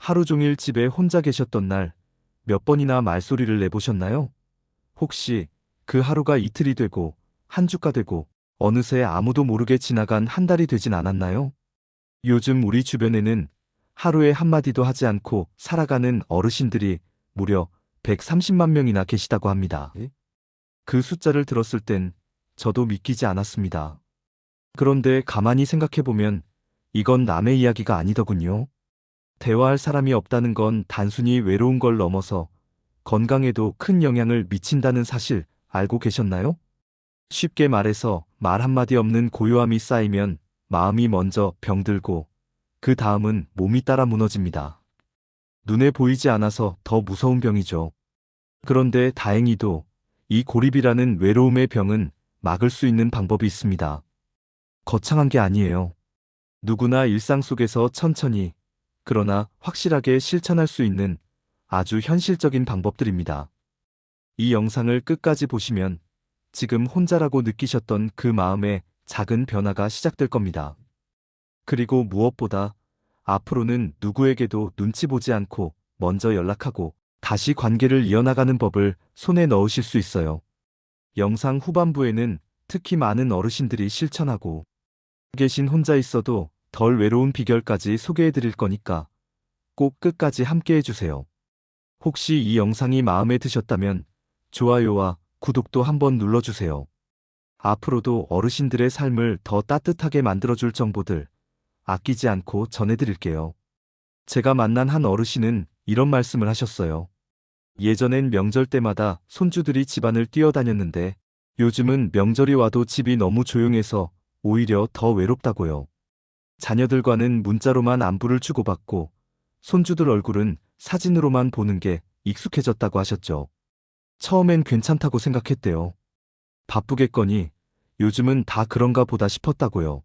하루 종일 집에 혼자 계셨던 날 몇 번이나 말소리를 내보셨나요? 혹시 그 하루가 이틀이 되고 한 주가 되고 어느새 아무도 모르게 지나간 한 달이 되진 않았나요? 요즘 우리 주변에는 하루에 한마디도 하지 않고 살아가는 어르신들이 무려 130만 명이나 계시다고 합니다. 그 숫자를 들었을 땐 저도 믿기지 않았습니다. 그런데 가만히 생각해보면 이건 남의 이야기가 아니더군요. 대화할 사람이 없다는 건 단순히 외로운 걸 넘어서 건강에도 큰 영향을 미친다는 사실 알고 계셨나요? 쉽게 말해서 말 한마디 없는 고요함이 쌓이면 마음이 먼저 병들고 그 다음은 몸이 따라 무너집니다. 눈에 보이지 않아서 더 무서운 병이죠. 그런데 다행히도 이 고립이라는 외로움의 병은 막을 수 있는 방법이 있습니다. 거창한 게 아니에요. 누구나 일상 속에서 천천히 그러나 확실하게 실천할 수 있는 아주 현실적인 방법들입니다. 이 영상을 끝까지 보시면 지금 혼자라고 느끼셨던 그 마음의 작은 변화가 시작될 겁니다. 그리고 무엇보다 앞으로는 누구에게도 눈치 보지 않고 먼저 연락하고 다시 관계를 이어나가는 법을 손에 넣으실 수 있어요. 영상 후반부에는 특히 많은 어르신들이 실천하고 계신 혼자 있어도 덜 외로운 비결까지 소개해 드릴 거니까 꼭 끝까지 함께 해주세요. 혹시 이 영상이 마음에 드셨다면 좋아요와 구독도 한번 눌러주세요. 앞으로도 어르신들의 삶을 더 따뜻하게 만들어줄 정보들 아끼지 않고 전해드릴게요. 제가 만난 한 어르신은 이런 말씀을 하셨어요. 예전엔 명절 때마다 손주들이 집안을 뛰어다녔는데 요즘은 명절이 와도 집이 너무 조용해서 오히려 더 외롭다고요. 자녀들과는 문자로만 안부를 주고받고 손주들 얼굴은 사진으로만 보는 게 익숙해졌다고 하셨죠. 처음엔 괜찮다고 생각했대요. 바쁘겠거니 요즘은 다 그런가 보다 싶었다고요.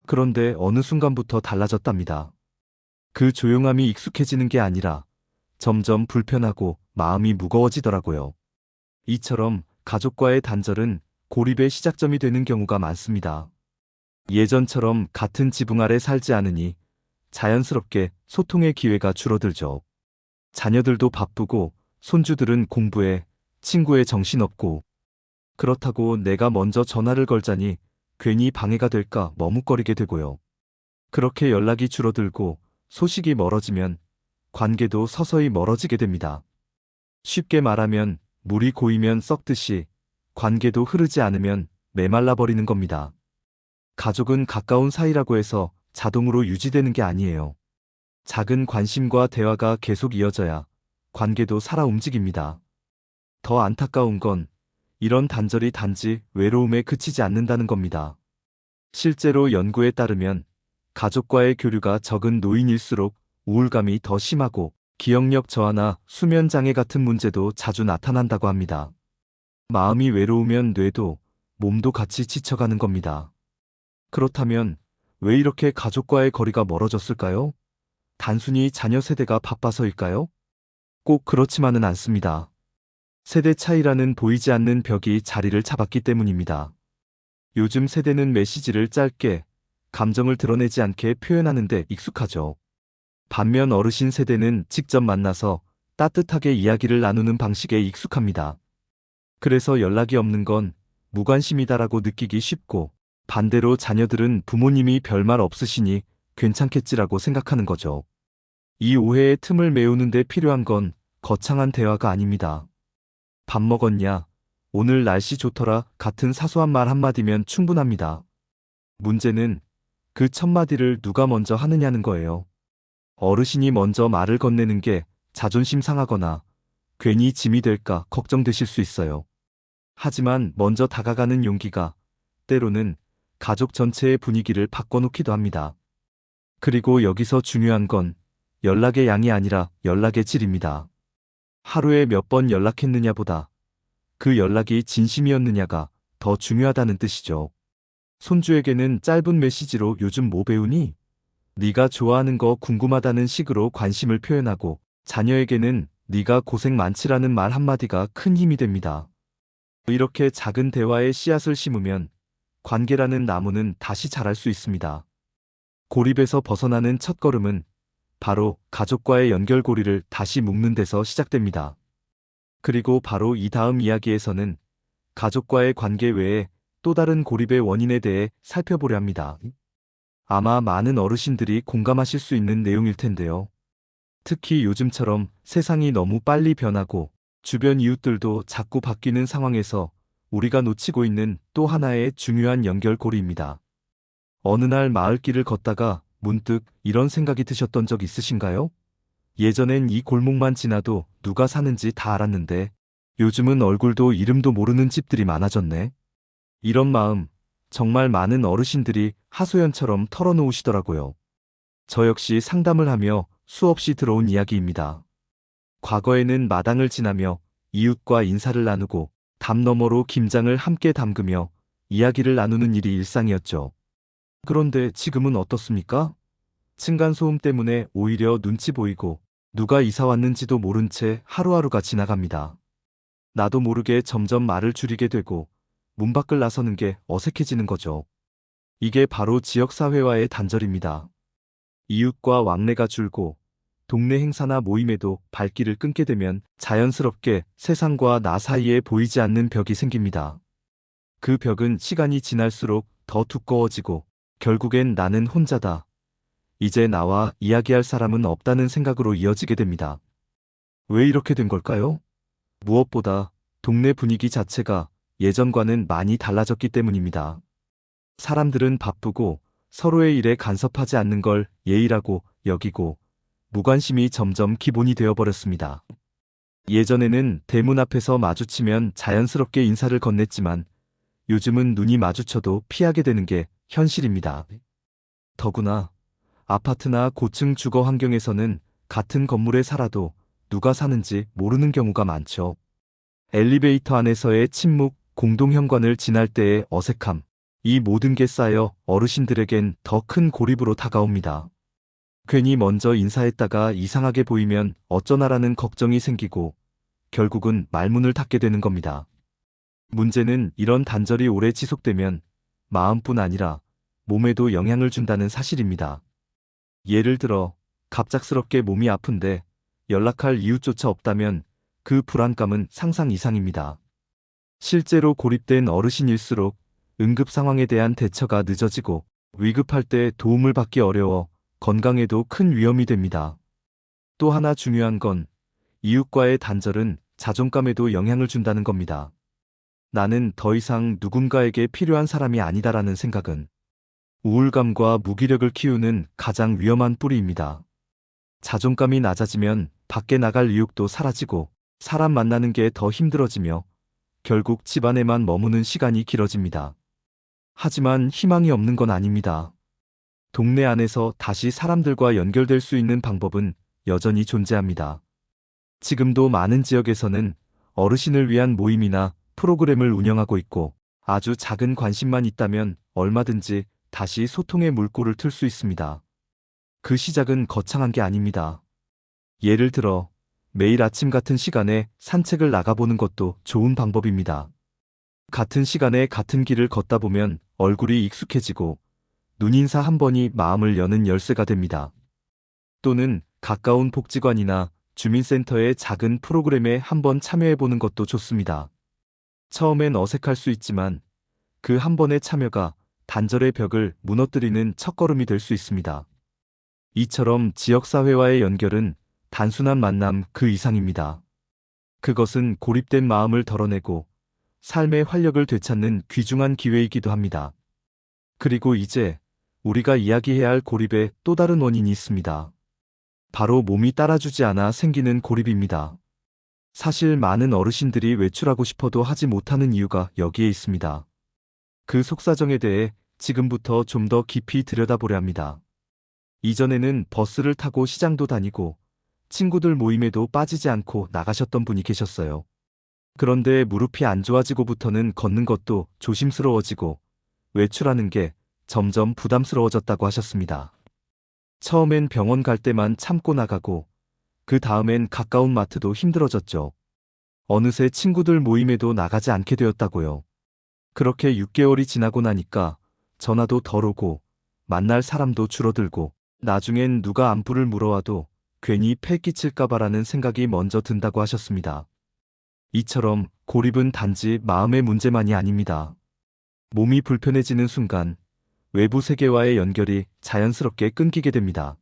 그런데 어느 순간부터 달라졌답니다. 그 조용함이 익숙해지는 게 아니라 점점 불편하고 마음이 무거워지더라고요. 이처럼 가족과의 단절은 고립의 시작점이 되는 경우가 많습니다. 예전처럼 같은 지붕 아래 살지 않으니 자연스럽게 소통의 기회가 줄어들죠. 자녀들도 바쁘고 손주들은 공부에 친구에 정신없고 그렇다고 내가 먼저 전화를 걸자니 괜히 방해가 될까 머뭇거리게 되고요. 그렇게 연락이 줄어들고 소식이 멀어지면 관계도 서서히 멀어지게 됩니다. 쉽게 말하면 물이 고이면 썩듯이 관계도 흐르지 않으면 메말라 버리는 겁니다. 가족은 가까운 사이라고 해서 자동으로 유지되는 게 아니에요. 작은 관심과 대화가 계속 이어져야 관계도 살아 움직입니다. 더 안타까운 건 이런 단절이 단지 외로움에 그치지 않는다는 겁니다. 실제로 연구에 따르면 가족과의 교류가 적은 노인일수록 우울감이 더 심하고 기억력 저하나 수면 장애 같은 문제도 자주 나타난다고 합니다. 마음이 외로우면 뇌도 몸도 같이 지쳐가는 겁니다. 그렇다면 왜 이렇게 가족과의 거리가 멀어졌을까요? 단순히 자녀 세대가 바빠서일까요? 꼭 그렇지만은 않습니다. 세대 차이라는 보이지 않는 벽이 자리를 잡았기 때문입니다. 요즘 세대는 메시지를 짧게, 감정을 드러내지 않게 표현하는 데 익숙하죠. 반면 어르신 세대는 직접 만나서 따뜻하게 이야기를 나누는 방식에 익숙합니다. 그래서 연락이 없는 건 무관심이다라고 느끼기 쉽고 반대로 자녀들은 부모님이 별말 없으시니 괜찮겠지라고 생각하는 거죠. 이 오해의 틈을 메우는 데 필요한 건 거창한 대화가 아닙니다. 밥 먹었냐? 오늘 날씨 좋더라 같은 사소한 말 한마디면 충분합니다. 문제는 그 첫마디를 누가 먼저 하느냐는 거예요. 어르신이 먼저 말을 건네는 게 자존심 상하거나 괜히 짐이 될까 걱정되실 수 있어요. 하지만 먼저 다가가는 용기가 때로는 가족 전체의 분위기를 바꿔놓기도 합니다. 그리고 여기서 중요한 건 연락의 양이 아니라 연락의 질입니다. 하루에 몇 번 연락했느냐보다 그 연락이 진심이었느냐가 더 중요하다는 뜻이죠. 손주에게는 짧은 메시지로 요즘 뭐 배우니? 네가 좋아하는 거 궁금하다는 식으로 관심을 표현하고 자녀에게는 네가 고생 많지라는 말 한마디가 큰 힘이 됩니다. 이렇게 작은 대화에 씨앗을 심으면 관계라는 나무는 다시 자랄 수 있습니다. 고립에서 벗어나는 첫걸음은 바로 가족과의 연결고리를 다시 묶는 데서 시작됩니다. 그리고 바로 이 다음 이야기에서는 가족과의 관계 외에 또 다른 고립의 원인에 대해 살펴보려 합니다. 아마 많은 어르신들이 공감하실 수 있는 내용일 텐데요. 특히 요즘처럼 세상이 너무 빨리 변하고 주변 이웃들도 자꾸 바뀌는 상황에서 우리가 놓치고 있는 또 하나의 중요한 연결고리입니다. 어느 날 마을길을 걷다가 문득 이런 생각이 드셨던 적 있으신가요? 예전엔 이 골목만 지나도 누가 사는지 다 알았는데 요즘은 얼굴도 이름도 모르는 집들이 많아졌네. 이런 마음, 정말 많은 어르신들이 하소연처럼 털어놓으시더라고요. 저 역시 상담을 하며 수없이 들어온 이야기입니다. 과거에는 마당을 지나며 이웃과 인사를 나누고 담 너머로 김장을 함께 담그며 이야기를 나누는 일이 일상이었죠. 그런데 지금은 어떻습니까? 층간소음 때문에 오히려 눈치 보이고 누가 이사 왔는지도 모른 채 하루하루가 지나갑니다. 나도 모르게 점점 말을 줄이게 되고 문 밖을 나서는 게 어색해지는 거죠. 이게 바로 지역사회와의 단절입니다. 이웃과 왕래가 줄고 동네 행사나 모임에도 발길을 끊게 되면 자연스럽게 세상과 나 사이에 보이지 않는 벽이 생깁니다. 그 벽은 시간이 지날수록 더 두꺼워지고 결국엔 나는 혼자다. 이제 나와 이야기할 사람은 없다는 생각으로 이어지게 됩니다. 왜 이렇게 된 걸까요? 무엇보다 동네 분위기 자체가 예전과는 많이 달라졌기 때문입니다. 사람들은 바쁘고 서로의 일에 간섭하지 않는 걸 예의라고 여기고 무관심이 점점 기본이 되어버렸습니다. 예전에는 대문 앞에서 마주치면 자연스럽게 인사를 건넸지만 요즘은 눈이 마주쳐도 피하게 되는 게 현실입니다. 더구나 아파트나 고층 주거 환경에서는 같은 건물에 살아도 누가 사는지 모르는 경우가 많죠. 엘리베이터 안에서의 침묵, 공동현관을 지날 때의 어색함, 이 모든 게 쌓여 어르신들에겐 더 큰 고립으로 다가옵니다. 괜히 먼저 인사했다가 이상하게 보이면 어쩌나라는 걱정이 생기고 결국은 말문을 닫게 되는 겁니다. 문제는 이런 단절이 오래 지속되면 마음뿐 아니라 몸에도 영향을 준다는 사실입니다. 예를 들어 갑작스럽게 몸이 아픈데 연락할 이웃조차 없다면 그 불안감은 상상 이상입니다. 실제로 고립된 어르신일수록 응급 상황에 대한 대처가 늦어지고 위급할 때 도움을 받기 어려워 건강에도 큰 위험이 됩니다. 또 하나 중요한 건 이웃과의 단절은 자존감에도 영향을 준다는 겁니다. 나는 더 이상 누군가에게 필요한 사람이 아니다라는 생각은 우울감과 무기력을 키우는 가장 위험한 뿌리입니다. 자존감이 낮아지면 밖에 나갈 의욕도 사라지고 사람 만나는 게 더 힘들어지며 결국 집안에만 머무는 시간이 길어집니다. 하지만 희망이 없는 건 아닙니다. 동네 안에서 다시 사람들과 연결될 수 있는 방법은 여전히 존재합니다. 지금도 많은 지역에서는 어르신을 위한 모임이나 프로그램을 운영하고 있고 아주 작은 관심만 있다면 얼마든지 다시 소통의 물꼬를 틀 수 있습니다. 그 시작은 거창한 게 아닙니다. 예를 들어 매일 아침 같은 시간에 산책을 나가보는 것도 좋은 방법입니다. 같은 시간에 같은 길을 걷다 보면 얼굴이 익숙해지고 눈인사 한 번이 마음을 여는 열쇠가 됩니다. 또는 가까운 복지관이나 주민센터의 작은 프로그램에 한번 참여해보는 것도 좋습니다. 처음엔 어색할 수 있지만 그 한 번의 참여가 단절의 벽을 무너뜨리는 첫걸음이 될 수 있습니다. 이처럼 지역사회와의 연결은 단순한 만남 그 이상입니다. 그것은 고립된 마음을 덜어내고 삶의 활력을 되찾는 귀중한 기회이기도 합니다. 그리고 이제 우리가 이야기해야 할 고립의 또 다른 원인이 있습니다. 바로 몸이 따라주지 않아 생기는 고립입니다. 사실 많은 어르신들이 외출하고 싶어도 하지 못하는 이유가 여기에 있습니다. 그 속사정에 대해 지금부터 좀 더 깊이 들여다보려 합니다. 이전에는 버스를 타고 시장도 다니고 친구들 모임에도 빠지지 않고 나가셨던 분이 계셨어요. 그런데 무릎이 안 좋아지고부터는 걷는 것도 조심스러워지고 외출하는 게 점점 부담스러워졌다고 하셨습니다. 처음엔 병원 갈 때만 참고 나가고 그 다음엔 가까운 마트도 힘들어졌죠. 어느새 친구들 모임에도 나가지 않게 되었다고요. 그렇게 6개월이 지나고 나니까 전화도 덜 오고 만날 사람도 줄어들고 나중엔 누가 안부를 물어와도 괜히 폐 끼칠까봐라는 생각이 먼저 든다고 하셨습니다. 이처럼 고립은 단지 마음의 문제만이 아닙니다. 몸이 불편해지는 순간 외부 세계와의 연결이 자연스럽게 끊기게 됩니다.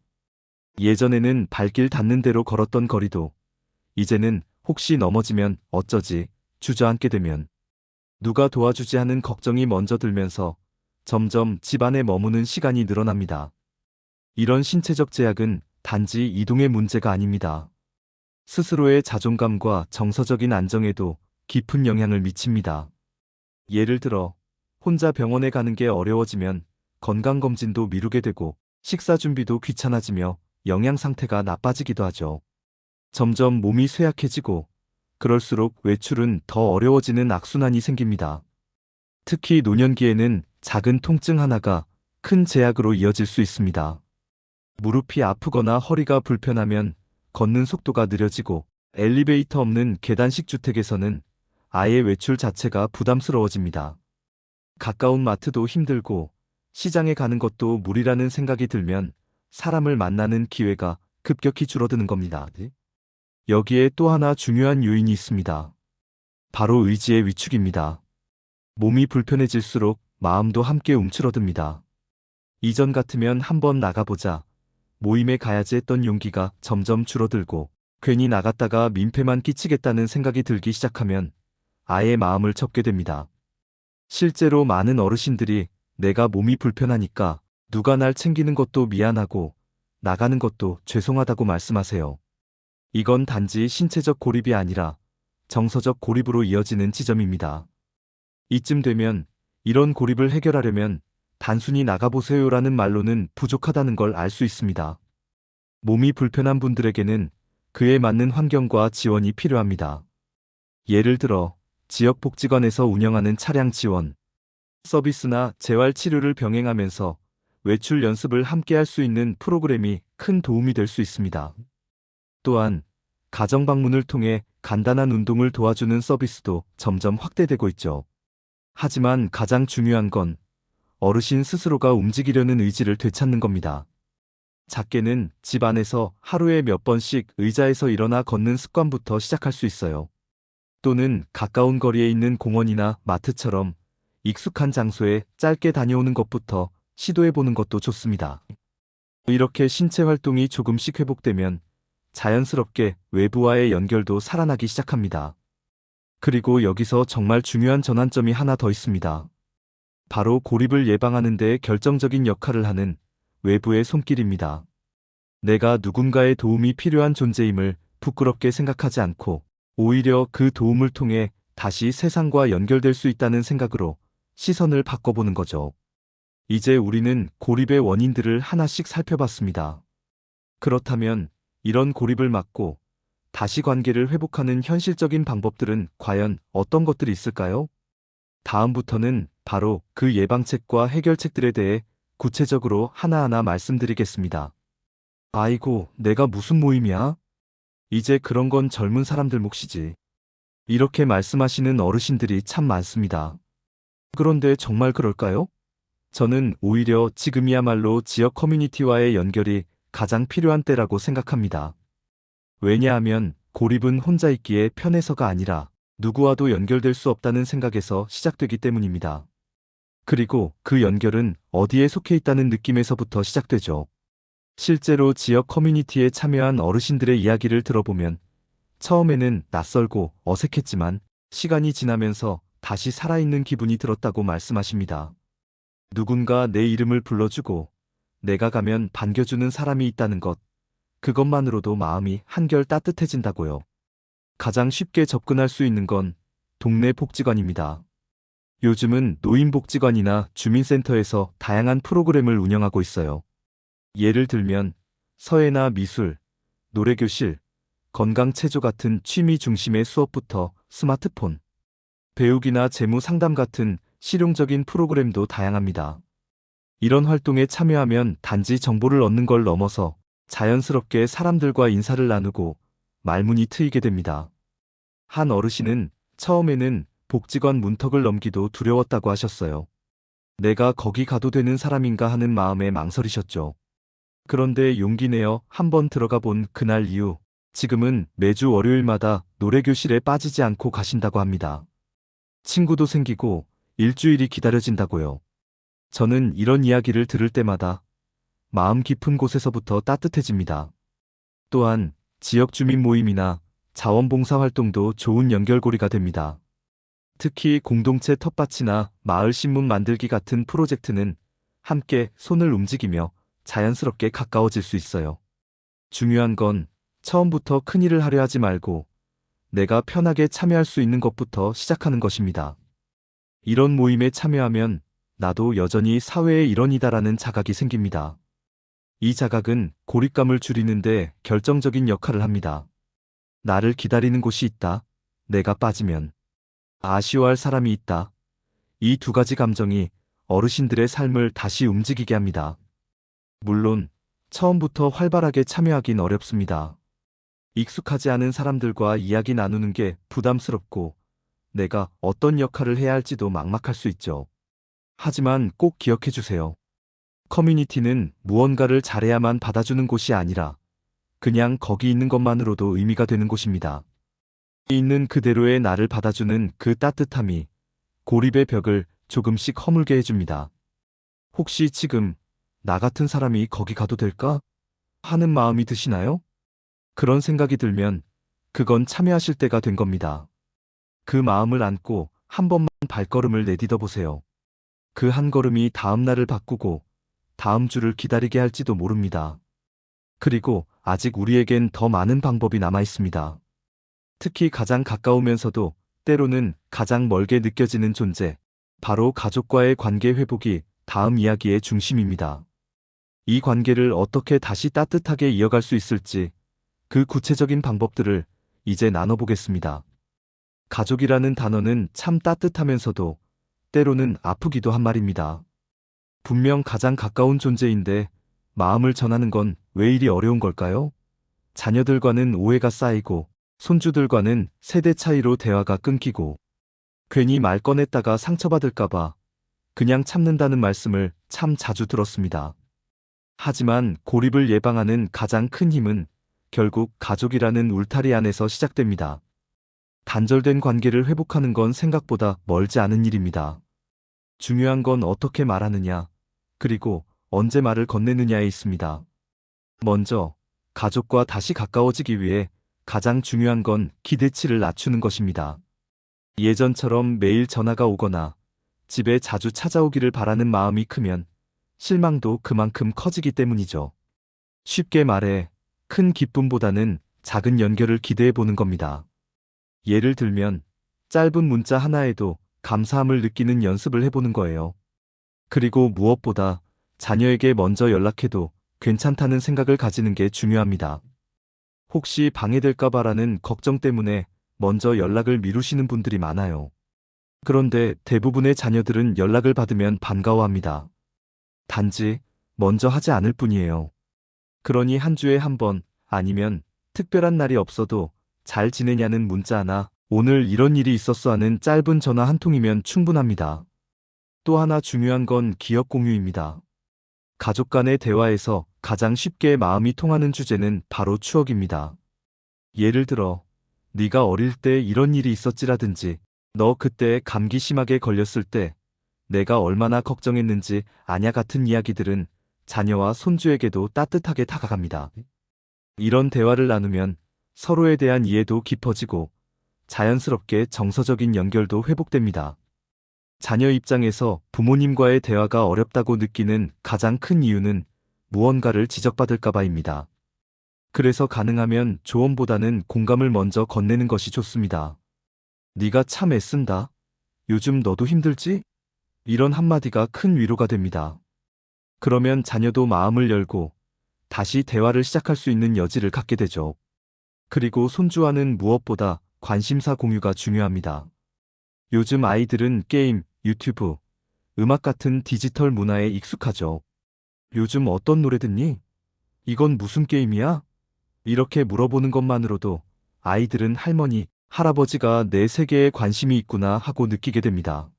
예전에는 발길 닿는 대로 걸었던 거리도 이제는 혹시 넘어지면 어쩌지 주저앉게 되면 누가 도와주지 하는 걱정이 먼저 들면서 점점 집 안에 머무는 시간이 늘어납니다. 이런 신체적 제약은 단지 이동의 문제가 아닙니다. 스스로의 자존감과 정서적인 안정에도 깊은 영향을 미칩니다. 예를 들어 혼자 병원에 가는 게 어려워지면 건강검진도 미루게 되고 식사 준비도 귀찮아지며 영양 상태가 나빠지기도 하죠. 점점 몸이 쇠약해지고 그럴수록 외출은 더 어려워지는 악순환이 생깁니다. 특히 노년기에는 작은 통증 하나가 큰 제약으로 이어질 수 있습니다. 무릎이 아프거나 허리가 불편하면 걷는 속도가 느려지고 엘리베이터 없는 계단식 주택에서는 아예 외출 자체가 부담스러워집니다. 가까운 마트도 힘들고 시장에 가는 것도 무리라는 생각이 들면 사람을 만나는 기회가 급격히 줄어드는 겁니다. 여기에 또 하나 중요한 요인이 있습니다. 바로 의지의 위축입니다. 몸이 불편해질수록 마음도 함께 움츠러듭니다. 이전 같으면 한번 나가보자, 모임에 가야지 했던 용기가 점점 줄어들고 괜히 나갔다가 민폐만 끼치겠다는 생각이 들기 시작하면 아예 마음을 접게 됩니다. 실제로 많은 어르신들이 내가 몸이 불편하니까 누가 날 챙기는 것도 미안하고 나가는 것도 죄송하다고 말씀하세요. 이건 단지 신체적 고립이 아니라 정서적 고립으로 이어지는 지점입니다. 이쯤 되면 이런 고립을 해결하려면 단순히 나가보세요라는 말로는 부족하다는 걸 알 수 있습니다. 몸이 불편한 분들에게는 그에 맞는 환경과 지원이 필요합니다. 예를 들어 지역복지관에서 운영하는 차량 지원 서비스나 재활치료를 병행하면서 외출 연습을 함께 할 수 있는 프로그램이 큰 도움이 될 수 있습니다. 또한 가정 방문을 통해 간단한 운동을 도와주는 서비스도 점점 확대되고 있죠. 하지만 가장 중요한 건 어르신 스스로가 움직이려는 의지를 되찾는 겁니다. 작게는 집 안에서 하루에 몇 번씩 의자에서 일어나 걷는 습관부터 시작할 수 있어요. 또는 가까운 거리에 있는 공원이나 마트처럼 익숙한 장소에 짧게 다녀오는 것부터 시도해보는 것도 좋습니다. 이렇게 신체 활동이 조금씩 회복되면 자연스럽게 외부와의 연결도 살아나기 시작합니다. 그리고 여기서 정말 중요한 전환점이 하나 더 있습니다. 바로 고립을 예방하는 데 결정적인 역할을 하는 외부의 손길입니다. 내가 누군가의 도움이 필요한 존재임을 부끄럽게 생각하지 않고 오히려 그 도움을 통해 다시 세상과 연결될 수 있다는 생각으로 시선을 바꿔보는 거죠. 이제 우리는 고립의 원인들을 하나씩 살펴봤습니다. 그렇다면 이런 고립을 막고 다시 관계를 회복하는 현실적인 방법들은 과연 어떤 것들이 있을까요? 다음부터는 바로 그 예방책과 해결책들에 대해 구체적으로 하나하나 말씀드리겠습니다. 아이고, 내가 무슨 모임이야? 이제 그런 건 젊은 사람들 몫이지. 이렇게 말씀하시는 어르신들이 참 많습니다. 그런데 정말 그럴까요? 저는 오히려 지금이야말로 지역 커뮤니티와의 연결이 가장 필요한 때라고 생각합니다. 왜냐하면 고립은 혼자 있기에 편해서가 아니라 누구와도 연결될 수 없다는 생각에서 시작되기 때문입니다. 그리고 그 연결은 어디에 속해 있다는 느낌에서부터 시작되죠. 실제로 지역 커뮤니티에 참여한 어르신들의 이야기를 들어보면 처음에는 낯설고 어색했지만 시간이 지나면서 다시 살아있는 기분이 들었다고 말씀하십니다. 누군가 내 이름을 불러주고 내가 가면 반겨주는 사람이 있다는 것, 그것만으로도 마음이 한결 따뜻해진다고요. 가장 쉽게 접근할 수 있는 건 동네 복지관입니다. 요즘은 노인복지관이나 주민센터에서 다양한 프로그램을 운영하고 있어요. 예를 들면 서예나 미술, 노래교실, 건강체조 같은 취미 중심의 수업부터 스마트폰, 배우기나 재무 상담 같은 실용적인 프로그램도 다양합니다. 이런 활동에 참여하면 단지 정보를 얻는 걸 넘어서 자연스럽게 사람들과 인사를 나누고 말문이 트이게 됩니다. 한 어르신은 처음에는 복지관 문턱을 넘기도 두려웠다고 하셨어요. 내가 거기 가도 되는 사람인가 하는 마음에 망설이셨죠. 그런데 용기 내어 한번 들어가 본 그날 이후 지금은 매주 월요일마다 노래교실에 빠지지 않고 가신다고 합니다. 친구도 생기고 일주일이 기다려진다고요. 저는 이런 이야기를 들을 때마다 마음 깊은 곳에서부터 따뜻해집니다. 또한 지역 주민 모임이나 자원봉사 활동도 좋은 연결고리가 됩니다. 특히 공동체 텃밭이나 마을 신문 만들기 같은 프로젝트는 함께 손을 움직이며 자연스럽게 가까워질 수 있어요. 중요한 건 처음부터 큰일을 하려 하지 말고 내가 편하게 참여할 수 있는 것부터 시작하는 것입니다. 이런 모임에 참여하면 나도 여전히 사회의 일원이다라는 자각이 생깁니다. 이 자각은 고립감을 줄이는데 결정적인 역할을 합니다. 나를 기다리는 곳이 있다. 내가 빠지면 아쉬워할 사람이 있다. 이 두 가지 감정이 어르신들의 삶을 다시 움직이게 합니다. 물론 처음부터 활발하게 참여하긴 어렵습니다. 익숙하지 않은 사람들과 이야기 나누는 게 부담스럽고 내가 어떤 역할을 해야 할지도 막막할 수 있죠. 하지만 꼭 기억해 주세요. 커뮤니티는 무언가를 잘해야만 받아주는 곳이 아니라 그냥 거기 있는 것만으로도 의미가 되는 곳입니다. 있는 그대로의 나를 받아주는 그 따뜻함이 고립의 벽을 조금씩 허물게 해줍니다. 혹시 지금 나 같은 사람이 거기 가도 될까? 하는 마음이 드시나요? 그런 생각이 들면 그건 참여하실 때가 된 겁니다. 그 마음을 안고 한 번만 발걸음을 내딛어 보세요. 그 한 걸음이 다음 날을 바꾸고 다음 주를 기다리게 할지도 모릅니다. 그리고 아직 우리에겐 더 많은 방법이 남아 있습니다. 특히 가장 가까우면서도 때로는 가장 멀게 느껴지는 존재, 바로 가족과의 관계 회복이 다음 이야기의 중심입니다. 이 관계를 어떻게 다시 따뜻하게 이어갈 수 있을지 그 구체적인 방법들을 이제 나눠보겠습니다. 가족이라는 단어는 참 따뜻하면서도 때로는 아프기도 한 말입니다. 분명 가장 가까운 존재인데 마음을 전하는 건 왜 이리 어려운 걸까요? 자녀들과는 오해가 쌓이고 손주들과는 세대 차이로 대화가 끊기고 괜히 말 꺼냈다가 상처받을까봐 그냥 참는다는 말씀을 참 자주 들었습니다. 하지만 고립을 예방하는 가장 큰 힘은 결국 가족이라는 울타리 안에서 시작됩니다. 단절된 관계를 회복하는 건 생각보다 멀지 않은 일입니다. 중요한 건 어떻게 말하느냐, 그리고 언제 말을 건네느냐에 있습니다. 먼저, 가족과 다시 가까워지기 위해 가장 중요한 건 기대치를 낮추는 것입니다. 예전처럼 매일 전화가 오거나 집에 자주 찾아오기를 바라는 마음이 크면 실망도 그만큼 커지기 때문이죠. 쉽게 말해, 큰 기쁨보다는 작은 연결을 기대해 보는 겁니다. 예를 들면, 짧은 문자 하나에도 감사함을 느끼는 연습을 해보는 거예요. 그리고 무엇보다 자녀에게 먼저 연락해도 괜찮다는 생각을 가지는 게 중요합니다. 혹시 방해될까봐라는 걱정 때문에 먼저 연락을 미루시는 분들이 많아요. 그런데 대부분의 자녀들은 연락을 받으면 반가워합니다. 단지 먼저 하지 않을 뿐이에요. 그러니 한 주에 한 번 아니면 특별한 날이 없어도 잘 지내냐는 문자 하나, 오늘 이런 일이 있었어 하는 짧은 전화 한 통이면 충분합니다. 또 하나 중요한 건 기억 공유입니다. 가족 간의 대화에서 가장 쉽게 마음이 통하는 주제는 바로 추억입니다. 예를 들어, 네가 어릴 때 이런 일이 있었지라든지, 너 그때 감기 심하게 걸렸을 때 내가 얼마나 걱정했는지 아냐 같은 이야기들은 자녀와 손주에게도 따뜻하게 다가갑니다. 이런 대화를 나누면 서로에 대한 이해도 깊어지고 자연스럽게 정서적인 연결도 회복됩니다. 자녀 입장에서 부모님과의 대화가 어렵다고 느끼는 가장 큰 이유는 무언가를 지적받을까봐입니다. 그래서 가능하면 조언보다는 공감을 먼저 건네는 것이 좋습니다. 네가 참 애쓴다. 요즘 너도 힘들지? 이런 한마디가 큰 위로가 됩니다. 그러면 자녀도 마음을 열고 다시 대화를 시작할 수 있는 여지를 갖게 되죠. 그리고 손주와는 무엇보다 관심사 공유가 중요합니다. 요즘 아이들은 게임, 유튜브, 음악 같은 디지털 문화에 익숙하죠. 요즘 어떤 노래 듣니? 이건 무슨 게임이야? 이렇게 물어보는 것만으로도 아이들은 할머니, 할아버지가 내 세계에 관심이 있구나 하고 느끼게 됩니다.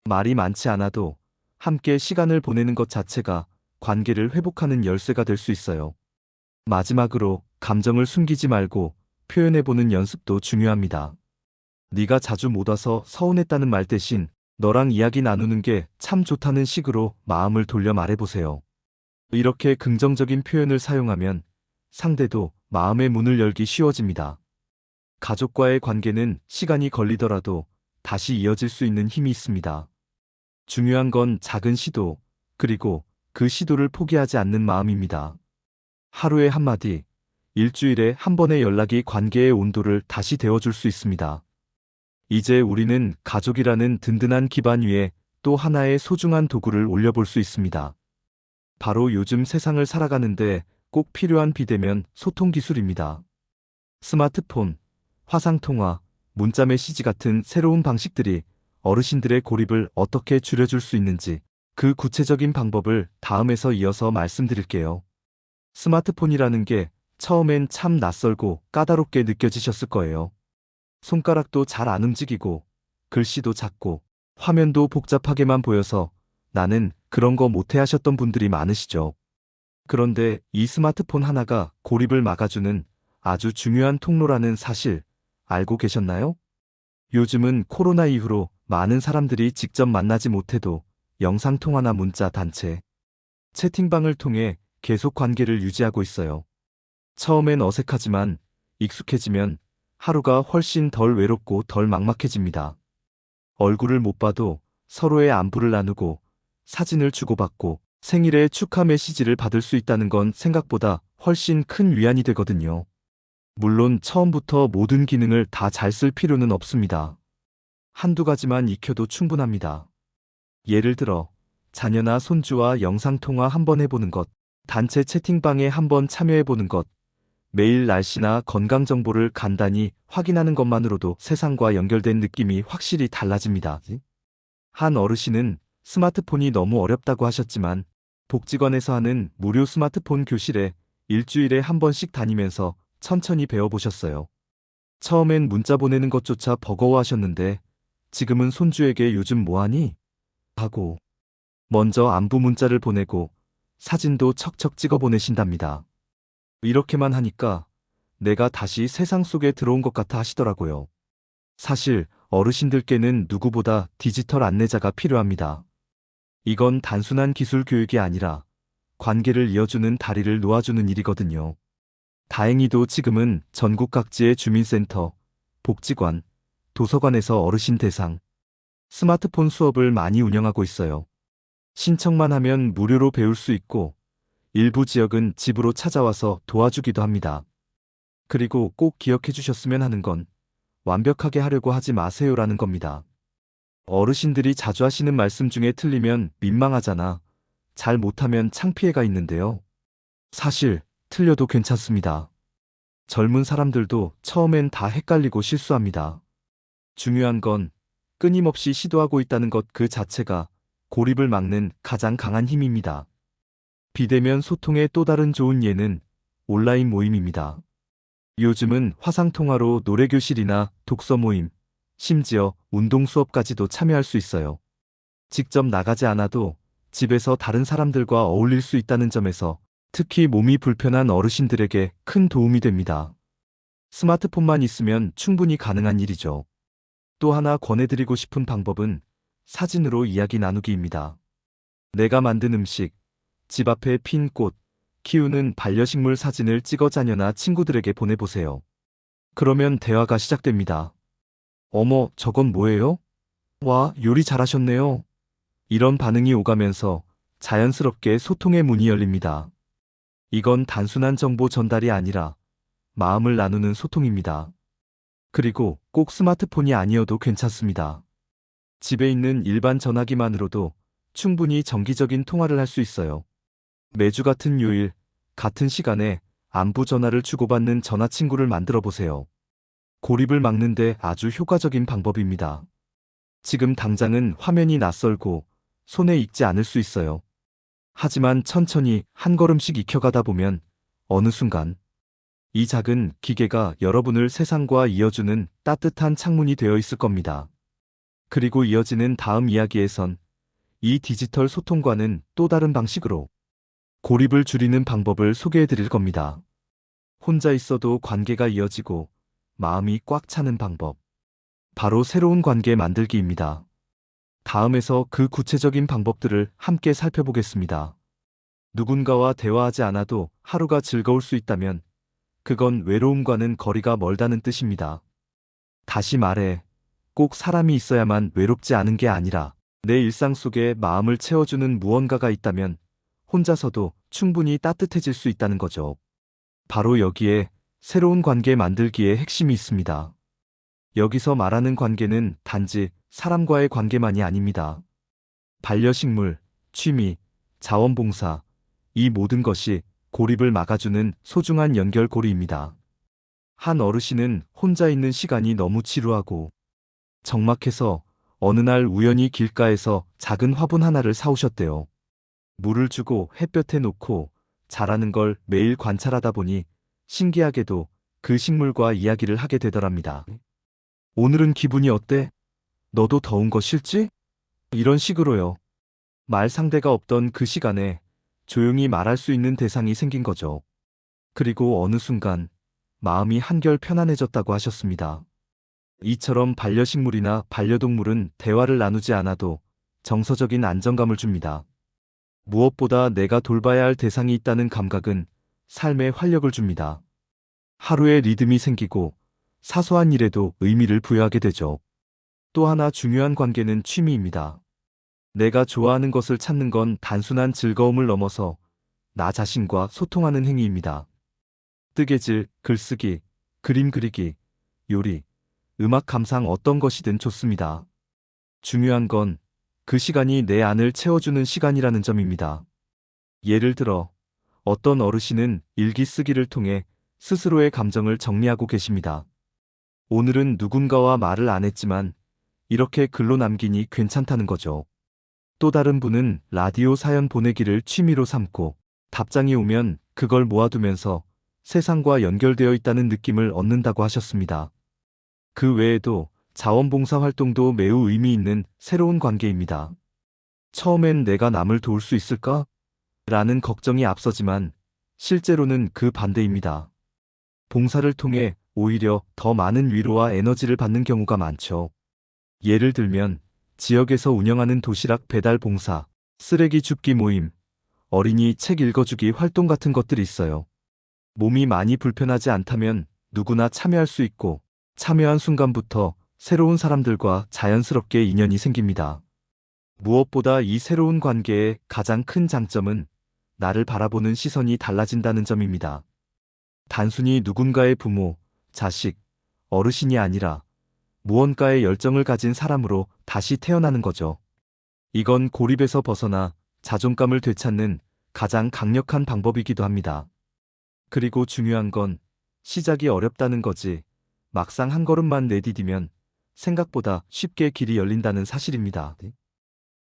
말이 많지 않아도 함께 시간을 보내는 것 자체가 관계를 회복하는 열쇠가 될 수 있어요. 마지막으로 감정을 숨기지 말고 표현해보는 연습도 중요합니다. 네가 자주 못 와서 서운했다는 말 대신 너랑 이야기 나누는 게 참 좋다는 식으로 마음을 돌려 말해보세요. 이렇게 긍정적인 표현을 사용하면 상대도 마음의 문을 열기 쉬워집니다. 가족과의 관계는 시간이 걸리더라도 다시 이어질 수 있는 힘이 있습니다. 중요한 건 작은 시도, 그리고 그 시도를 포기하지 않는 마음입니다. 하루에 한마디, 일주일에 한 번의 연락이 관계의 온도를 다시 데워줄 수 있습니다. 이제 우리는 가족이라는 든든한 기반 위에 또 하나의 소중한 도구를 올려볼 수 있습니다. 바로 요즘 세상을 살아가는데 꼭 필요한 비대면 소통 기술입니다. 스마트폰, 화상통화, 문자 메시지 같은 새로운 방식들이 어르신들의 고립을 어떻게 줄여줄 수 있는지 그 구체적인 방법을 다음에서 이어서 말씀드릴게요. 스마트폰이라는 게 처음엔 참 낯설고 까다롭게 느껴지셨을 거예요. 손가락도 잘 안 움직이고 글씨도 작고 화면도 복잡하게만 보여서 나는 그런 거 못해 하셨던 분들이 많으시죠. 그런데 이 스마트폰 하나가 고립을 막아주는 아주 중요한 통로라는 사실 알고 계셨나요? 요즘은 코로나 이후로 많은 사람들이 직접 만나지 못해도 영상통화나 문자 단체, 채팅방을 통해 계속 관계를 유지하고 있어요. 처음엔 어색하지만 익숙해지면 하루가 훨씬 덜 외롭고 덜 막막해집니다. 얼굴을 못 봐도 서로의 안부를 나누고 사진을 주고받고 생일에 축하 메시지를 받을 수 있다는 건 생각보다 훨씬 큰 위안이 되거든요. 물론 처음부터 모든 기능을 다 잘 쓸 필요는 없습니다. 한두 가지만 익혀도 충분합니다. 예를 들어 자녀나 손주와 영상통화 한번 해보는 것, 단체 채팅방에 한번 참여해보는 것, 매일 날씨나 건강 정보를 간단히 확인하는 것만으로도 세상과 연결된 느낌이 확실히 달라집니다. 한 어르신은 스마트폰이 너무 어렵다고 하셨지만 복지관에서 하는 무료 스마트폰 교실에 일주일에 한 번씩 다니면서 천천히 배워보셨어요. 처음엔 문자 보내는 것조차 버거워하셨는데 지금은 손주에게 요즘 뭐하니? 하고 먼저 안부 문자를 보내고 사진도 척척 찍어 보내신답니다. 이렇게만 하니까 내가 다시 세상 속에 들어온 것 같아 하시더라고요. 사실 어르신들께는 누구보다 디지털 안내자가 필요합니다. 이건 단순한 기술 교육이 아니라 관계를 이어주는 다리를 놓아주는 일이거든요. 다행히도 지금은 전국 각지의 주민센터, 복지관, 도서관에서 어르신 대상, 스마트폰 수업을 많이 운영하고 있어요. 신청만 하면 무료로 배울 수 있고 일부 지역은 집으로 찾아와서 도와주기도 합니다. 그리고 꼭 기억해 주셨으면 하는 건 완벽하게 하려고 하지 마세요라는 겁니다. 어르신들이 자주 하시는 말씀 중에 틀리면 민망하잖아. 잘 못하면 창피해가 있는데요. 사실 틀려도 괜찮습니다. 젊은 사람들도 처음엔 다 헷갈리고 실수합니다. 중요한 건 끊임없이 시도하고 있다는 것 그 자체가 고립을 막는 가장 강한 힘입니다. 비대면 소통의 또 다른 좋은 예는 온라인 모임입니다. 요즘은 화상통화로 노래교실이나 독서 모임, 심지어 운동 수업까지도 참여할 수 있어요. 직접 나가지 않아도 집에서 다른 사람들과 어울릴 수 있다는 점에서 특히 몸이 불편한 어르신들에게 큰 도움이 됩니다. 스마트폰만 있으면 충분히 가능한 일이죠. 또 하나 권해드리고 싶은 방법은 사진으로 이야기 나누기입니다. 내가 만든 음식, 집 앞에 핀 꽃, 키우는 반려식물 사진을 찍어 자녀나 친구들에게 보내보세요. 그러면 대화가 시작됩니다. 어머, 저건 뭐예요? 와, 요리 잘하셨네요. 이런 반응이 오가면서 자연스럽게 소통의 문이 열립니다. 이건 단순한 정보 전달이 아니라 마음을 나누는 소통입니다. 그리고 꼭 스마트폰이 아니어도 괜찮습니다. 집에 있는 일반 전화기만으로도 충분히 정기적인 통화를 할 수 있어요. 매주 같은 요일, 같은 시간에 안부 전화를 주고받는 전화 친구를 만들어 보세요. 고립을 막는데 아주 효과적인 방법입니다. 지금 당장은 화면이 낯설고 손에 익지 않을 수 있어요. 하지만 천천히 한 걸음씩 익혀가다 보면 어느 순간 이 작은 기계가 여러분을 세상과 이어주는 따뜻한 창문이 되어 있을 겁니다. 그리고 이어지는 다음 이야기에선 이 디지털 소통과는 또 다른 방식으로 고립을 줄이는 방법을 소개해 드릴 겁니다. 혼자 있어도 관계가 이어지고 마음이 꽉 차는 방법. 바로 새로운 관계 만들기입니다. 다음에서 그 구체적인 방법들을 함께 살펴보겠습니다. 누군가와 대화하지 않아도 하루가 즐거울 수 있다면 그건 외로움과는 거리가 멀다는 뜻입니다. 다시 말해, 꼭 사람이 있어야만 외롭지 않은 게 아니라 내 일상 속에 마음을 채워주는 무언가가 있다면 혼자서도 충분히 따뜻해질 수 있다는 거죠. 바로 여기에 새로운 관계 만들기의 핵심이 있습니다. 여기서 말하는 관계는 단지 사람과의 관계만이 아닙니다. 반려식물, 취미, 자원봉사, 이 모든 것이 고립을 막아주는 소중한 연결고리입니다. 한 어르신은 혼자 있는 시간이 너무 지루하고 적막해서 어느 날 우연히 길가에서 작은 화분 하나를 사오셨대요. 물을 주고 햇볕에 놓고 자라는 걸 매일 관찰하다 보니 신기하게도 그 식물과 이야기를 하게 되더랍니다. 오늘은 기분이 어때? 너도 더운 거 싫지? 이런 식으로요. 말 상대가 없던 그 시간에 조용히 말할 수 있는 대상이 생긴 거죠. 그리고 어느 순간 마음이 한결 편안해졌다고 하셨습니다. 이처럼 반려식물이나 반려동물은 대화를 나누지 않아도 정서적인 안정감을 줍니다. 무엇보다 내가 돌봐야 할 대상이 있다는 감각은 삶에 활력을 줍니다. 하루에 리듬이 생기고 사소한 일에도 의미를 부여하게 되죠. 또 하나 중요한 관계는 취미입니다. 내가 좋아하는 것을 찾는 건 단순한 즐거움을 넘어서 나 자신과 소통하는 행위입니다. 뜨개질, 글쓰기, 그림 그리기, 요리, 음악 감상 어떤 것이든 좋습니다. 중요한 건 그 시간이 내 안을 채워주는 시간이라는 점입니다. 예를 들어 어떤 어르신은 일기 쓰기를 통해 스스로의 감정을 정리하고 계십니다. 오늘은 누군가와 말을 안 했지만 이렇게 글로 남기니 괜찮다는 거죠. 또 다른 분은 라디오 사연 보내기를 취미로 삼고 답장이 오면 그걸 모아두면서 세상과 연결되어 있다는 느낌을 얻는다고 하셨습니다. 그 외에도 자원봉사 활동도 매우 의미 있는 새로운 관계입니다. 처음엔 내가 남을 도울 수 있을까? 라는 걱정이 앞서지만 실제로는 그 반대입니다. 봉사를 통해 오히려 더 많은 위로와 에너지를 받는 경우가 많죠. 예를 들면 지역에서 운영하는 도시락 배달 봉사, 쓰레기 줍기 모임, 어린이 책 읽어주기 활동 같은 것들이 있어요. 몸이 많이 불편하지 않다면 누구나 참여할 수 있고 참여한 순간부터 새로운 사람들과 자연스럽게 인연이 생깁니다. 무엇보다 이 새로운 관계의 가장 큰 장점은 나를 바라보는 시선이 달라진다는 점입니다. 단순히 누군가의 부모, 자식, 어르신이 아니라 무언가에 열정을 가진 사람으로 다시 태어나는 거죠. 이건 고립에서 벗어나 자존감을 되찾는 가장 강력한 방법이기도 합니다. 그리고 중요한 건 시작이 어렵다는 거지 막상 한 걸음만 내디디면 생각보다 쉽게 길이 열린다는 사실입니다.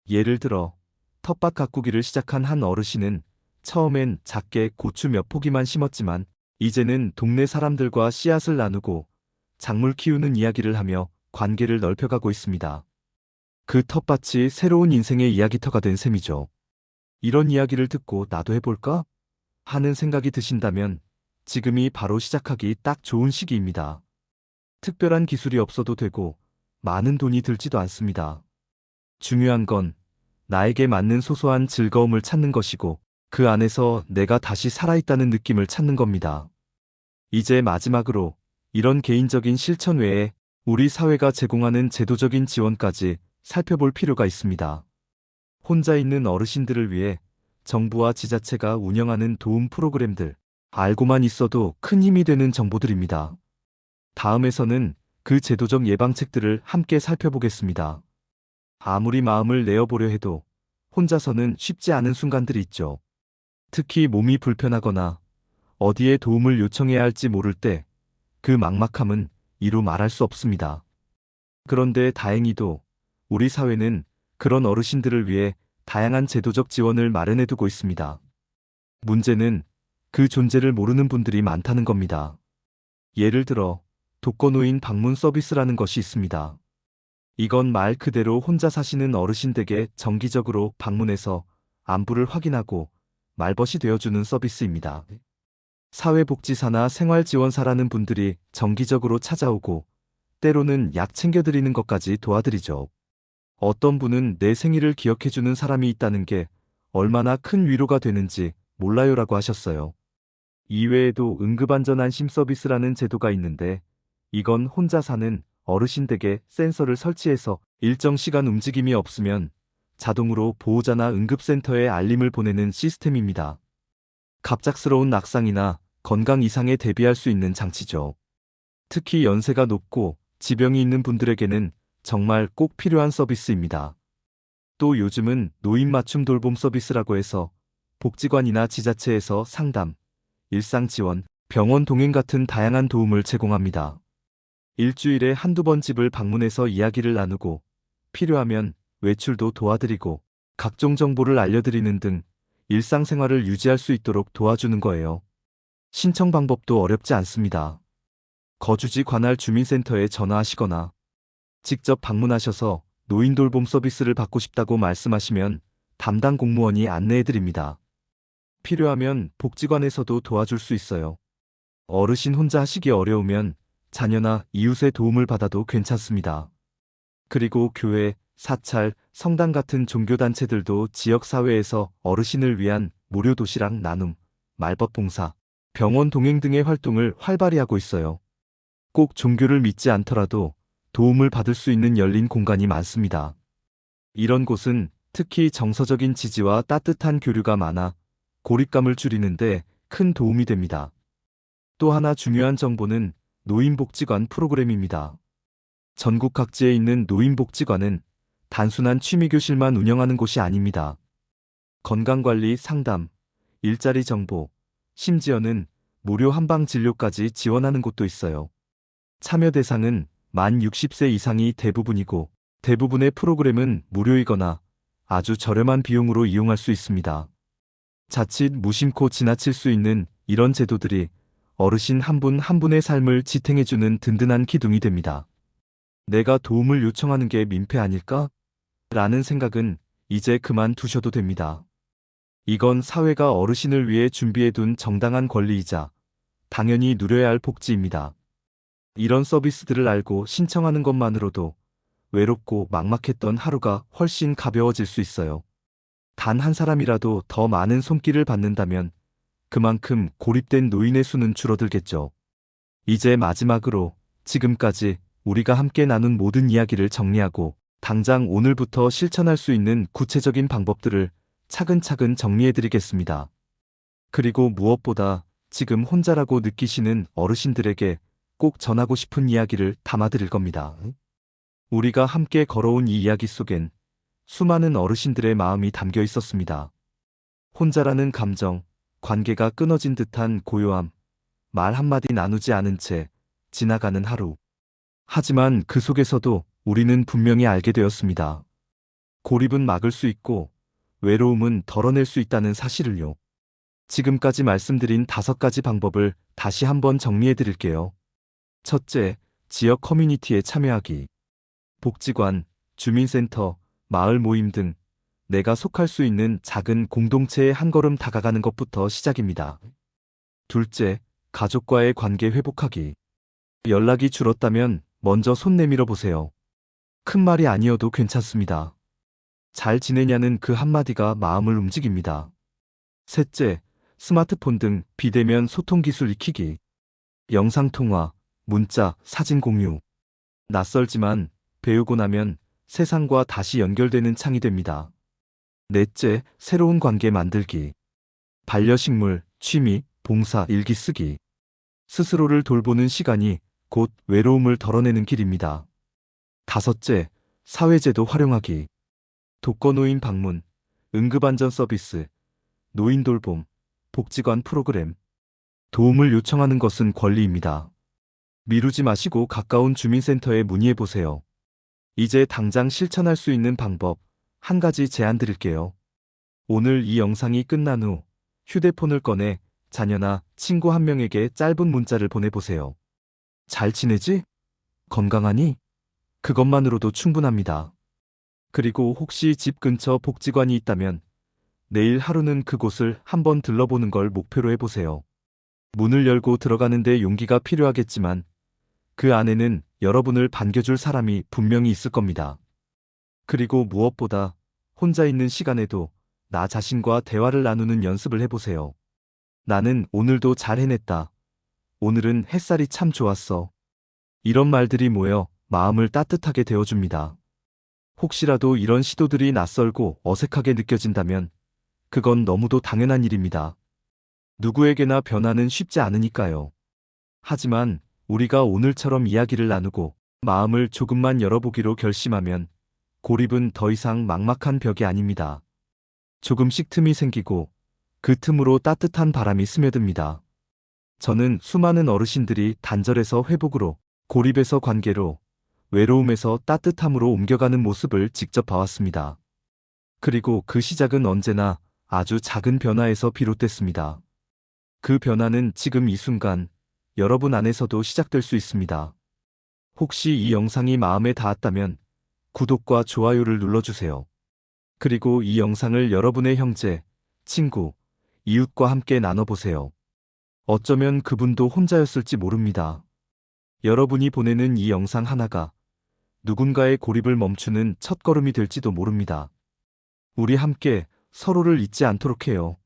예를 들어 텃밭 가꾸기를 시작한 한 어르신은 처음엔 작게 고추 몇 포기만 심었지만 이제는 동네 사람들과 씨앗을 나누고 작물 키우는 이야기를 하며 관계를 넓혀가고 있습니다. 그 텃밭이 새로운 인생의 이야기터가 된 셈이죠. 이런 이야기를 듣고 나도 해볼까? 하는 생각이 드신다면 지금이 바로 시작하기 딱 좋은 시기입니다. 특별한 기술이 없어도 되고 많은 돈이 들지도 않습니다. 중요한 건 나에게 맞는 소소한 즐거움을 찾는 것이고 그 안에서 내가 다시 살아있다는 느낌을 찾는 겁니다. 이제 마지막으로 이런 개인적인 실천 외에 우리 사회가 제공하는 제도적인 지원까지 살펴볼 필요가 있습니다. 혼자 있는 어르신들을 위해 정부와 지자체가 운영하는 도움 프로그램들, 알고만 있어도 큰 힘이 되는 정보들입니다. 다음에서는 그 제도적 예방책들을 함께 살펴보겠습니다. 아무리 마음을 내어보려 해도 혼자서는 쉽지 않은 순간들이 있죠. 특히 몸이 불편하거나 어디에 도움을 요청해야 할지 모를 때 그 막막함은 이루 말할 수 없습니다. 그런데 다행히도 우리 사회는 그런 어르신들을 위해 다양한 제도적 지원을 마련해두고 있습니다. 문제는 그 존재를 모르는 분들이 많다는 겁니다. 예를 들어 독거노인 방문 서비스라는 것이 있습니다. 이건 말 그대로 혼자 사시는 어르신 댁에 정기적으로 방문해서 안부를 확인하고 말벗이 되어주는 서비스입니다. 사회복지사나 생활지원사라는 분들이 정기적으로 찾아오고 때로는 약 챙겨드리는 것까지 도와드리죠. 어떤 분은 내 생일을 기억해주는 사람이 있다는 게 얼마나 큰 위로가 되는지 몰라요라고 하셨어요. 이외에도 응급안전안심 서비스라는 제도가 있는데 이건 혼자 사는 어르신 댁에 센서를 설치해서 일정 시간 움직임이 없으면 자동으로 보호자나 응급센터에 알림을 보내는 시스템입니다. 갑작스러운 낙상이나 건강 이상에 대비할 수 있는 장치죠. 특히 연세가 높고 지병이 있는 분들에게는 정말 꼭 필요한 서비스입니다. 또 요즘은 노인 맞춤 돌봄 서비스라고 해서 복지관이나 지자체에서 상담, 일상 지원, 병원 동행 같은 다양한 도움을 제공합니다. 일주일에 한두 번 집을 방문해서 이야기를 나누고 필요하면 외출도 도와드리고 각종 정보를 알려드리는 등 일상생활을 유지할 수 있도록 도와주는 거예요. 신청 방법도 어렵지 않습니다. 거주지 관할 주민센터에 전화하시거나 직접 방문하셔서 노인 돌봄 서비스를 받고 싶다고 말씀하시면 담당 공무원이 안내해드립니다. 필요하면 복지관에서도 도와줄 수 있어요. 어르신 혼자 하시기 어려우면 자녀나 이웃의 도움을 받아도 괜찮습니다. 그리고 교회, 사찰, 성당 같은 종교단체들도 지역사회에서 어르신을 위한 무료 도시락 나눔, 말벗 봉사, 병원 동행 등의 활동을 활발히 하고 있어요. 꼭 종교를 믿지 않더라도 도움을 받을 수 있는 열린 공간이 많습니다. 이런 곳은 특히 정서적인 지지와 따뜻한 교류가 많아 고립감을 줄이는데 큰 도움이 됩니다. 또 하나 중요한 정보는 노인복지관 프로그램입니다. 전국 각지에 있는 노인복지관은 단순한 취미교실만 운영하는 곳이 아닙니다. 건강관리 상담, 일자리 정보, 심지어는 무료 한방진료까지 지원하는 곳도 있어요. 참여 대상은 만 60세 이상이 대부분이고 대부분의 프로그램은 무료이거나 아주 저렴한 비용으로 이용할 수 있습니다. 자칫 무심코 지나칠 수 있는 이런 제도들이 어르신 한 분 한 분의 삶을 지탱해주는 든든한 기둥이 됩니다. 내가 도움을 요청하는 게 민폐 아닐까? 라는 생각은 이제 그만 두셔도 됩니다. 이건 사회가 어르신을 위해 준비해둔 정당한 권리이자 당연히 누려야 할 복지입니다. 이런 서비스들을 알고 신청하는 것만으로도 외롭고 막막했던 하루가 훨씬 가벼워질 수 있어요. 단 한 사람이라도 더 많은 손길을 받는다면 그만큼 고립된 노인의 수는 줄어들겠죠. 이제 마지막으로 지금까지 우리가 함께 나눈 모든 이야기를 정리하고 당장 오늘부터 실천할 수 있는 구체적인 방법들을 차근차근 정리해드리겠습니다. 그리고 무엇보다 지금 혼자라고 느끼시는 어르신들에게 꼭 전하고 싶은 이야기를 담아드릴 겁니다. 우리가 함께 걸어온 이 이야기 속엔 수많은 어르신들의 마음이 담겨 있었습니다. 혼자라는 감정, 관계가 끊어진 듯한 고요함, 말 한마디 나누지 않은 채 지나가는 하루. 하지만 그 속에서도 우리는 분명히 알게 되었습니다. 고립은 막을 수 있고 외로움은 덜어낼 수 있다는 사실을요. 지금까지 말씀드린 5가지 방법을 다시 한번 정리해 드릴게요. 첫째, 지역 커뮤니티에 참여하기. 복지관, 주민센터, 마을 모임 등 내가 속할 수 있는 작은 공동체에 한 걸음 다가가는 것부터 시작입니다. 둘째, 가족과의 관계 회복하기. 연락이 줄었다면 먼저 손 내밀어 보세요. 큰 말이 아니어도 괜찮습니다. 잘 지내냐는 그 한마디가 마음을 움직입니다. 셋째, 스마트폰 등 비대면 소통 기술 익히기. 영상통화, 문자, 사진 공유. 낯설지만 배우고 나면 세상과 다시 연결되는 창이 됩니다. 넷째, 새로운 관계 만들기. 반려식물, 취미, 봉사, 일기 쓰기. 스스로를 돌보는 시간이 곧 외로움을 덜어내는 길입니다. 다섯째, 사회제도 활용하기. 독거노인 방문, 응급안전 서비스, 노인 돌봄, 복지관 프로그램. 도움을 요청하는 것은 권리입니다. 미루지 마시고 가까운 주민센터에 문의해 보세요. 이제 당장 실천할 수 있는 방법 한 가지 제안 드릴게요. 오늘 이 영상이 끝난 후 휴대폰을 꺼내 자녀나 친구 한 명에게 짧은 문자를 보내보세요. 잘 지내지? 건강하니? 그것만으로도 충분합니다. 그리고 혹시 집 근처 복지관이 있다면 내일 하루는 그곳을 한번 들러보는 걸 목표로 해보세요. 문을 열고 들어가는데 용기가 필요하겠지만 그 안에는 여러분을 반겨줄 사람이 분명히 있을 겁니다. 그리고 무엇보다 혼자 있는 시간에도 나 자신과 대화를 나누는 연습을 해보세요. 나는 오늘도 잘 해냈다. 오늘은 햇살이 참 좋았어. 이런 말들이 모여 마음을 따뜻하게 데워줍니다. 혹시라도 이런 시도들이 낯설고 어색하게 느껴진다면 그건 너무도 당연한 일입니다. 누구에게나 변화는 쉽지 않으니까요. 하지만 우리가 오늘처럼 이야기를 나누고 마음을 조금만 열어보기로 결심하면 고립은 더 이상 막막한 벽이 아닙니다. 조금씩 틈이 생기고 그 틈으로 따뜻한 바람이 스며듭니다. 저는 수많은 어르신들이 단절에서 회복으로, 고립에서 관계로, 외로움에서 따뜻함으로 옮겨가는 모습을 직접 봐왔습니다. 그리고 그 시작은 언제나 아주 작은 변화에서 비롯됐습니다. 그 변화는 지금 이 순간 여러분 안에서도 시작될 수 있습니다. 혹시 이 영상이 마음에 닿았다면 구독과 좋아요를 눌러주세요. 그리고 이 영상을 여러분의 형제, 친구, 이웃과 함께 나눠보세요. 어쩌면 그분도 혼자였을지 모릅니다. 여러분이 보내는 이 영상 하나가 누군가의 고립을 멈추는 첫걸음이 될지도 모릅니다. 우리 함께 서로를 잊지 않도록 해요.